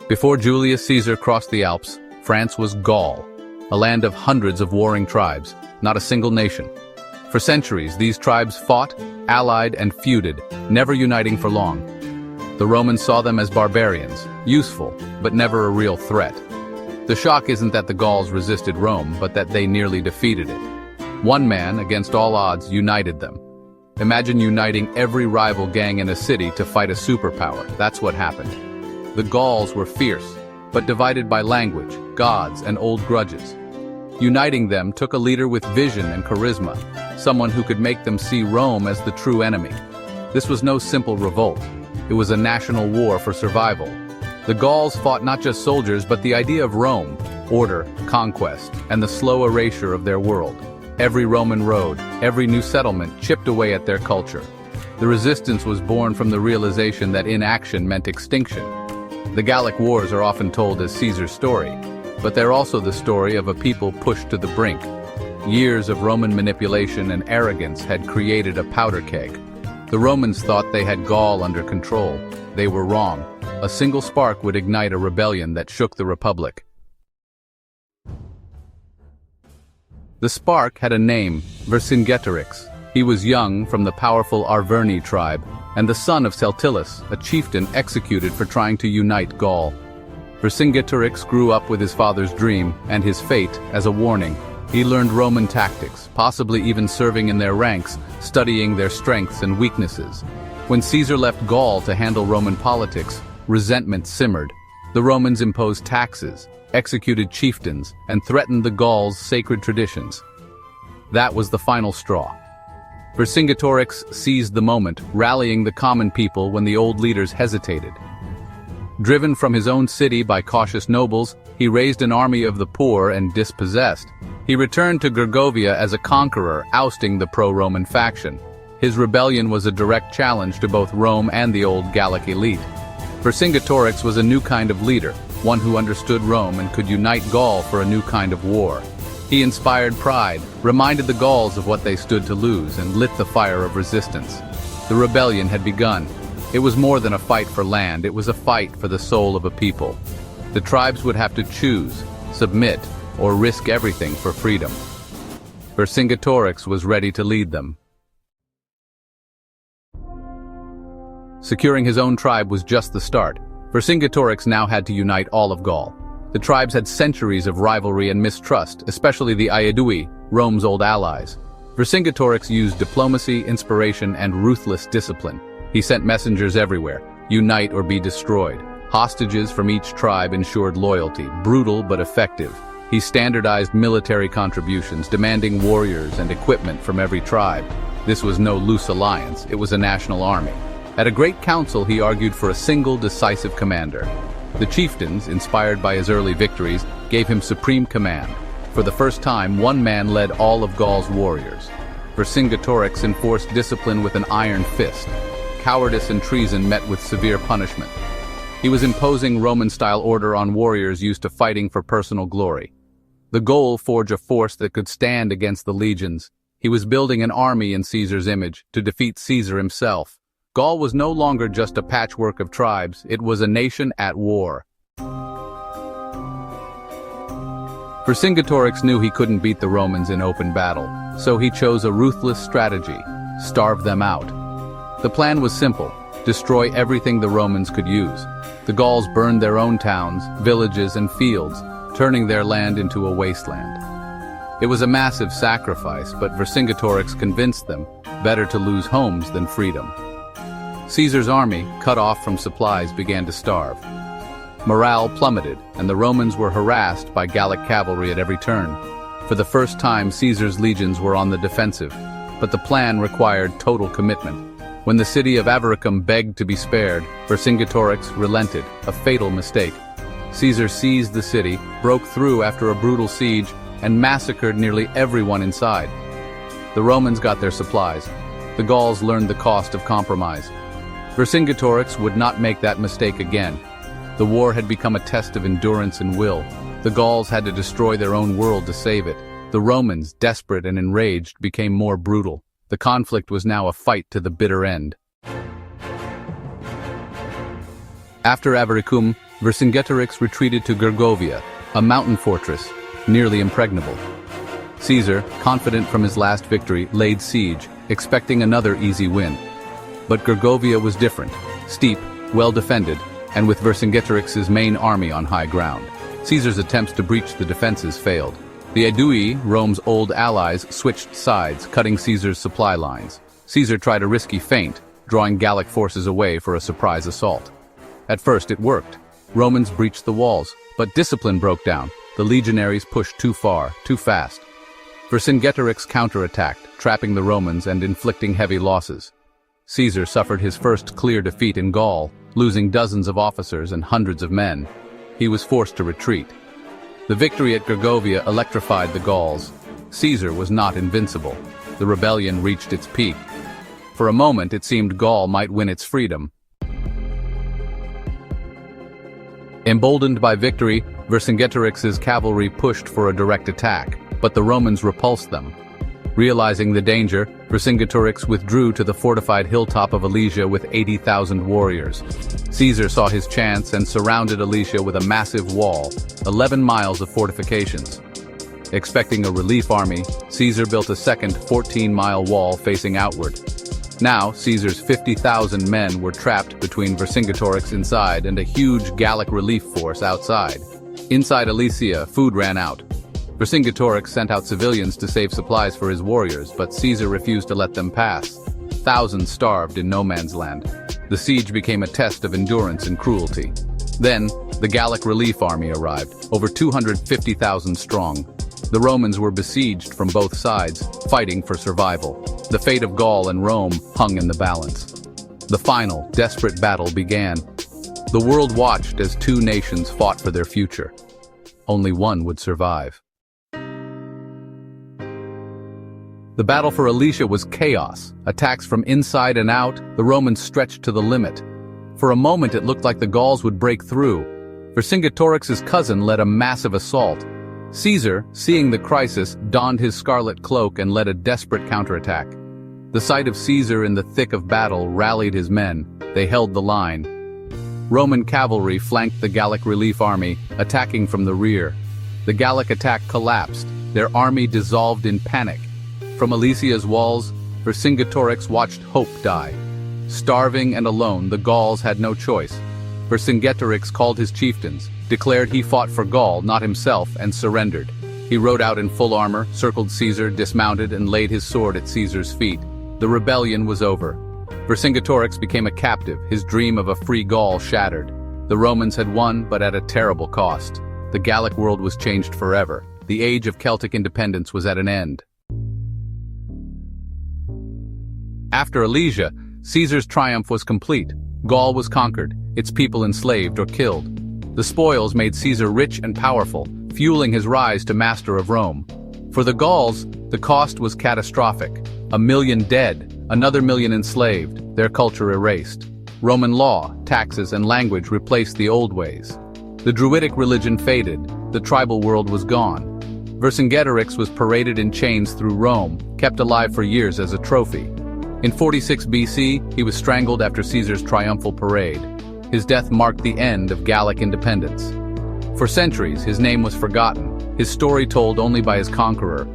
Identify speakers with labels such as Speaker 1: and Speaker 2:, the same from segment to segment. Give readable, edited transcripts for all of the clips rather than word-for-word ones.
Speaker 1: Before Julius Caesar crossed the Alps, France was Gaul, a land of hundreds of warring tribes, not a single nation. For centuries, these tribes fought, allied, and feuded, never uniting for long. The Romans saw them as barbarians, useful, but never a real threat. The shock isn't that the Gauls resisted Rome, but that they nearly defeated it. One man, against all odds, united them. Imagine uniting every rival gang in a city to fight a superpower. That's what happened. The Gauls were fierce, but divided by language, gods, and old grudges. Uniting them took a leader with vision and charisma, someone who could make them see Rome as the true enemy. This was no simple revolt. It was a national war for survival. The Gauls fought not just soldiers, but the idea of Rome, order, conquest, and the slow erasure of their world. Every Roman road, every new settlement chipped away at their culture. The resistance was born from the realization that inaction meant extinction. The Gallic Wars are often told as Caesar's story, but they're also the story of a people pushed to the brink. Years of Roman manipulation and arrogance had created a powder keg. The Romans thought they had Gaul under control. They were wrong. A single spark would ignite a rebellion that shook the Republic. The spark had a name, Vercingetorix. He was young, from the powerful Arverni tribe, and the son of Celtillus, a chieftain executed for trying to unite Gaul. Vercingetorix grew up with his father's dream and his fate as a warning. He learned Roman tactics, possibly even serving in their ranks, studying their strengths and weaknesses. When Caesar left Gaul to handle Roman politics, resentment simmered. The Romans imposed taxes, executed chieftains, and threatened the Gauls' sacred traditions. That was the final straw. Vercingetorix seized the moment, rallying the common people when the old leaders hesitated. Driven from his own city by cautious nobles, he raised an army of the poor and dispossessed. He returned to Gergovia as a conqueror, ousting the pro-Roman faction. His rebellion was a direct challenge to both Rome and the old Gallic elite. Vercingetorix was a new kind of leader, one who understood Rome and could unite Gaul for a new kind of war. He inspired pride, reminded the Gauls of what they stood to lose, and lit the fire of resistance. The rebellion had begun. It was more than a fight for land, it was a fight for the soul of a people. The tribes would have to choose, submit, or risk everything for freedom. Vercingetorix was ready to lead them. Securing his own tribe was just the start. Vercingetorix now had to unite all of Gaul. The tribes had centuries of rivalry and mistrust, especially the Aedui, Rome's old allies. Vercingetorix used diplomacy, inspiration, and ruthless discipline. He sent messengers everywhere, unite or be destroyed. Hostages from each tribe ensured loyalty, brutal but effective. He standardized military contributions, demanding warriors and equipment from every tribe. This was no loose alliance, it was a national army. At a great council, he argued for a single decisive commander. The chieftains, inspired by his early victories, gave him supreme command. For the first time, one man led all of Gaul's warriors. Vercingetorix enforced discipline with an iron fist. Cowardice and treason met with severe punishment. He was imposing Roman-style order on warriors used to fighting for personal glory. The goal: forge a force that could stand against the legions. He was building an army in Caesar's image to defeat Caesar himself. Gaul was no longer just a patchwork of tribes, it was a nation at war. Vercingetorix knew he couldn't beat the Romans in open battle, so he chose a ruthless strategy: starve them out. The plan was simple: destroy everything the Romans could use. The Gauls burned their own towns, villages, and fields, turning their land into a wasteland. It was a massive sacrifice, but Vercingetorix convinced them better to lose homes than freedom. Caesar's army, cut off from supplies, began to starve. Morale plummeted, and the Romans were harassed by Gallic cavalry at every turn. For the first time, Caesar's legions were on the defensive, but the plan required total commitment. When the city of Avaricum begged to be spared, Vercingetorix relented, a fatal mistake. Caesar seized the city, broke through after a brutal siege, and massacred nearly everyone inside. The Romans got their supplies. The Gauls learned the cost of compromise. Vercingetorix would not make that mistake again. The war had become a test of endurance and will. The Gauls had to destroy their own world to save it. The Romans, desperate and enraged, became more brutal. The conflict was now a fight to the bitter end. After Avaricum, Vercingetorix retreated to Gergovia, a mountain fortress, nearly impregnable. Caesar, confident from his last victory, laid siege, expecting another easy win. But Gergovia was different, steep, well defended, and with Vercingetorix's main army on high ground. Caesar's attempts to breach the defenses failed. The Aedui, Rome's old allies, switched sides, cutting Caesar's supply lines. Caesar tried a risky feint, drawing Gallic forces away for a surprise assault. At first it worked. Romans breached the walls, but discipline broke down. The legionaries pushed too far, too fast. Vercingetorix counterattacked, trapping the Romans and inflicting heavy losses. Caesar suffered his first clear defeat in Gaul, losing dozens of officers and hundreds of men. He was forced to retreat. The victory at Gergovia electrified the Gauls. Caesar was not invincible. The rebellion reached its peak. For a moment it seemed Gaul might win its freedom. Emboldened by victory, Vercingetorix's cavalry pushed for a direct attack, but the Romans repulsed them. Realizing the danger, Vercingetorix withdrew to the fortified hilltop of Alesia with 80,000 warriors. Caesar saw his chance and surrounded Alesia with a massive wall, 11 miles of fortifications. Expecting a relief army, Caesar built a second 14-mile wall facing outward. Now, Caesar's 50,000 men were trapped between Vercingetorix inside and a huge Gallic relief force outside. Inside Alesia, food ran out. Vercingetorix sent out civilians to save supplies for his warriors, but Caesar refused to let them pass. Thousands starved in no man's land. The siege became a test of endurance and cruelty. Then, the Gallic relief army arrived, over 250,000 strong. The Romans were besieged from both sides, fighting for survival. The fate of Gaul and Rome hung in the balance. The final, desperate battle began. The world watched as two nations fought for their future. Only one would survive. The battle for Alesia was chaos. Attacks from inside and out, the Romans stretched to the limit. For a moment it looked like the Gauls would break through. Vercingetorix's cousin led a massive assault. Caesar, seeing the crisis, donned his scarlet cloak and led a desperate counterattack. The sight of Caesar in the thick of battle rallied his men. They held the line. Roman cavalry flanked the Gallic relief army, attacking from the rear. The Gallic attack collapsed. Their army dissolved in panic. From Alesia's walls, Vercingetorix watched hope die. Starving and alone, the Gauls had no choice. Vercingetorix called his chieftains, declared he fought for Gaul, not himself, and surrendered. He rode out in full armor, circled Caesar, dismounted, and laid his sword at Caesar's feet. The rebellion was over. Vercingetorix became a captive, his dream of a free Gaul shattered. The Romans had won, but at a terrible cost. The Gallic world was changed forever. The age of Celtic independence was at an end. After Alesia, Caesar's triumph was complete. Gaul was conquered, its people enslaved or killed. The spoils made Caesar rich and powerful, fueling his rise to master of Rome. For the Gauls, the cost was catastrophic. 1 million dead, another million enslaved, their culture erased. Roman law, taxes, and language replaced the old ways. The Druidic religion faded, the tribal world was gone. Vercingetorix was paraded in chains through Rome, kept alive for years as a trophy. In 46 BC, he was strangled after Caesar's triumphal parade. His death marked the end of Gallic independence. For centuries, his name was forgotten, his story told only by his conqueror.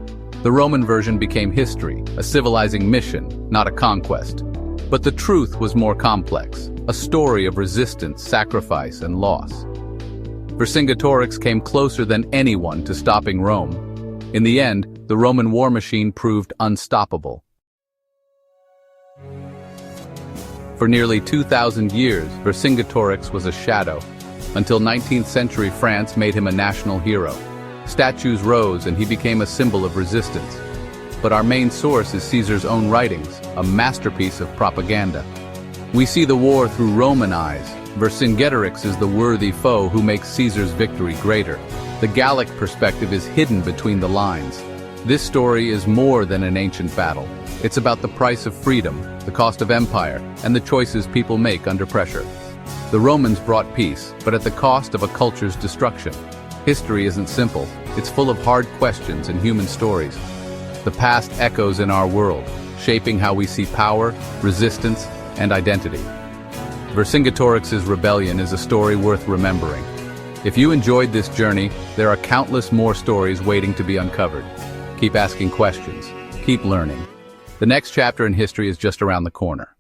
Speaker 1: The Roman version became history, a civilizing mission, not a conquest. But the truth was more complex, a story of resistance, sacrifice, and loss. Vercingetorix came closer than anyone to stopping Rome. In the end, the Roman war machine proved unstoppable. For nearly 2,000 years, Vercingetorix was a shadow, until 19th century France made him a national hero. Statues rose and he became a symbol of resistance. But our main source is Caesar's own writings, a masterpiece of propaganda. We see the war through Roman eyes. Vercingetorix is the worthy foe who makes Caesar's victory greater. The Gallic perspective is hidden between the lines. This story is more than an ancient battle. It's about the price of freedom, the cost of empire, and the choices people make under pressure. The Romans brought peace, but at the cost of a culture's destruction. History isn't simple. It's full of hard questions and human stories. The past echoes in our world, shaping how we see power, resistance, and identity. Vercingetorix's rebellion is a story worth remembering. If you enjoyed this journey, there are countless more stories waiting to be uncovered. Keep asking questions. Keep learning. The next chapter in history is just around the corner.